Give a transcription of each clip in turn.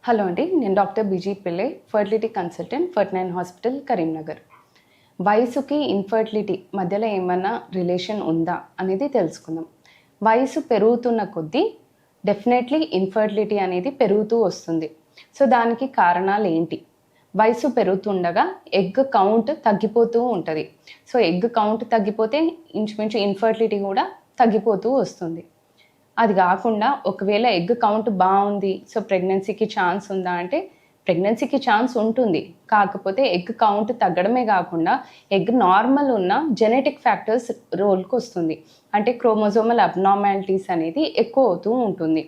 Hello అండి, నేను doctor busy Pillai, fertility consultant, 49 hospital, Karimnagar. వయసుకి ఇన్ఫర్టిలిటీ మధ్యలో ఏమన్నా రిలేషన్ ఉందా అనేది తెలుసుకుందాం. వయసు పెరుగుతున్న కొద్దీ డెఫినెట్లీ ఇన్ఫర్టిలిటీ అనేది పెరుగుతూ వస్తుంది. సో దానికి కారణాలు ఏంటి? వయసు పెరుగుతుండగా ఎగ్ కౌంట్ తగ్గిపోతూ ఉంటుంది. సో ఎగ్ కౌంట్ తగ్గిపోతే ఇంచుమించు ఇన్ఫర్టిలిటీ కూడా తగ్గిపోతూ వస్తుంది. అది కాకుండా ఒకవేళ ఎగ్ కౌంట్ బాగుంది, సో ప్రెగ్నెన్సీకి ఛాన్స్ ఉందా అంటే ప్రెగ్నెన్సీకి ఛాన్స్ ఉంటుంది. కాకపోతే ఎగ్ కౌంట్ తగ్గడమే కాకుండా ఎగ్ నార్మల్ ఉన్న జెనెటిక్ ఫ్యాక్టర్స్ రోల్కి వస్తుంది. అంటే క్రోమోజోమల్ అబ్నార్మాలిటీస్ అనేది ఎక్కువ అవుతూ ఉంటుంది.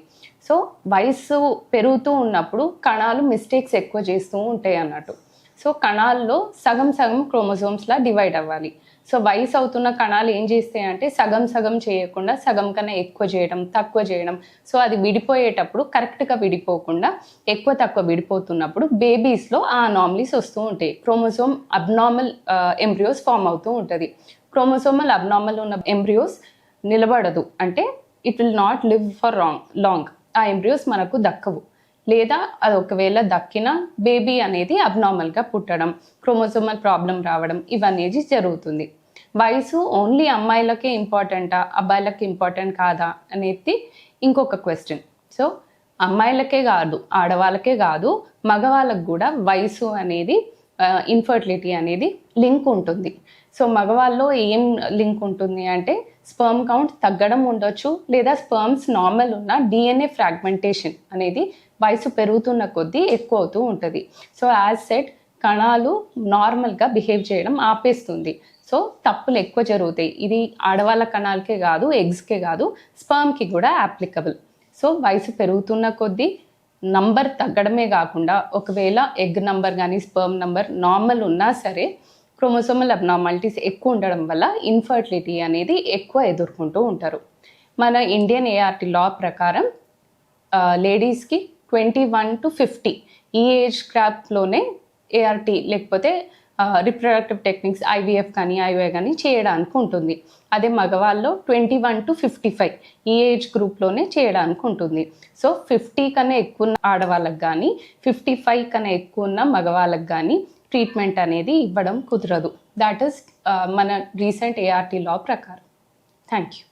సో వయసు పెరుగుతూ ఉన్నప్పుడు కణాలు మిస్టేక్స్ ఎక్కువ చేస్తూ ఉంటాయి అన్నట్టు. సో కణాల్లో సగం సగం క్రోమోజోమ్స్లా డివైడ్ అవ్వాలి. సో వయసు అవుతున్న కణాలు ఏం చేస్తాయి అంటే సగం సగం చేయకుండా సగం కన్నా ఎక్కువ చేయడం, తక్కువ చేయడం. సో అది విడిపోయేటప్పుడు కరెక్ట్గా విడిపోకుండా ఎక్కువ తక్కువ విడిపోతున్నప్పుడు బేబీస్లో ఆ అనామలీస్ వస్తూ ఉంటాయి. క్రోమోజోమ్ అబ్నార్మల్ ఎంబ్రియోస్ ఫామ్ అవుతూ ఉంటుంది. క్రోమోజోమల్ అబ్నార్మల్ ఉన్న ఎంబ్రియోస్ నిలబడదు, అంటే it will not live for long. ఆ ఎంబ్రియోస్ మనకు దక్కవు. లేదా అది ఒకవేళ దక్కిన బేబీ అనేది అబ్నార్మల్గా పుట్టడం, క్రోమోజోమల్ ప్రాబ్లం రావడం ఇవన్నీ జరుగుతుంది. వయసు ఓన్లీ అమ్మాయిలకే ఇంపార్టెంటా, అబ్బాయిలకి ఇంపార్టెంట్ కాదా అనేది ఇంకొక క్వశ్చన్. సో అమ్మాయిలకే కాదు, ఆడవాళ్ళకే కాదు, మగవాళ్ళకు కూడా వయసు అనేది ఇన్ఫర్టిలిటీ అనేది లింక్ ఉంటుంది. సో మగవాళ్ళలో ఏం లింక్ ఉంటుంది అంటే స్పర్మ్ కౌంట్ తగ్గడం ఉండొచ్చు, లేదా స్పర్మ్స్ నార్మల్ ఉన్న డిఎన్ఏ ఫ్రాగ్మెంటేషన్ అనేది వయసు పెరుగుతున్న కొద్దీ ఎక్కువ అవుతూ ఉంటుంది. సో యాజ్ సెట్ కణాలు నార్మల్గా బిహేవ్ చేయడం ఆపేస్తుంది. సో తప్పులు ఎక్కువ జరుగుతాయి. ఇది ఆడవాళ్ళ కణాలకే కాదు, ఎగ్స్కే కాదు, స్పర్మ్కి కూడా అప్లికబుల్. సో వయసు పెరుగుతున్న కొద్దీ నంబర్ తగ్గడమే కాకుండా ఒకవేళ ఎగ్ నంబర్ కానీ స్పర్మ్ నంబర్ నార్మల్ ఉన్నా సరే క్రోమోసోమల్ అబ్నార్మాలిటీస్ ఎక్కువ ఉండడం వల్ల ఇన్ఫర్టిలిటీ అనేది ఎక్కువ ఎదుర్కొంటూ ఉంటారు. మన ఇండియన్ ఏఆర్టీ లా ప్రకారం లేడీస్కి 21 to 50 ఈ ఏజ్ గ్రాప్లోనే ఏఆర్టీ లేకపోతే రిప్రొడక్టివ్ టెక్నిక్స్ ఐవీఎఫ్ కానీ ఐవై కానీ చేయడానికి ఉంటుంది. అదే మగవాళ్ళలో 21 to 55 ఈ ఏజ్ గ్రూప్లోనే చేయడానికి ఉంటుంది. సో 50 కన్నా ఎక్కువ ఉన్న ఆడవాళ్ళకి కానీ 55 కన్నా ఎక్కువ ఉన్న మగవాళ్ళకి కానీ ట్రీట్మెంట్ అనేది ఇవ్వడం కుదరదు. దాట్ ఈస్ మన రీసెంట్ ఏఆర్టీ లా ప్రకారం. Thank you.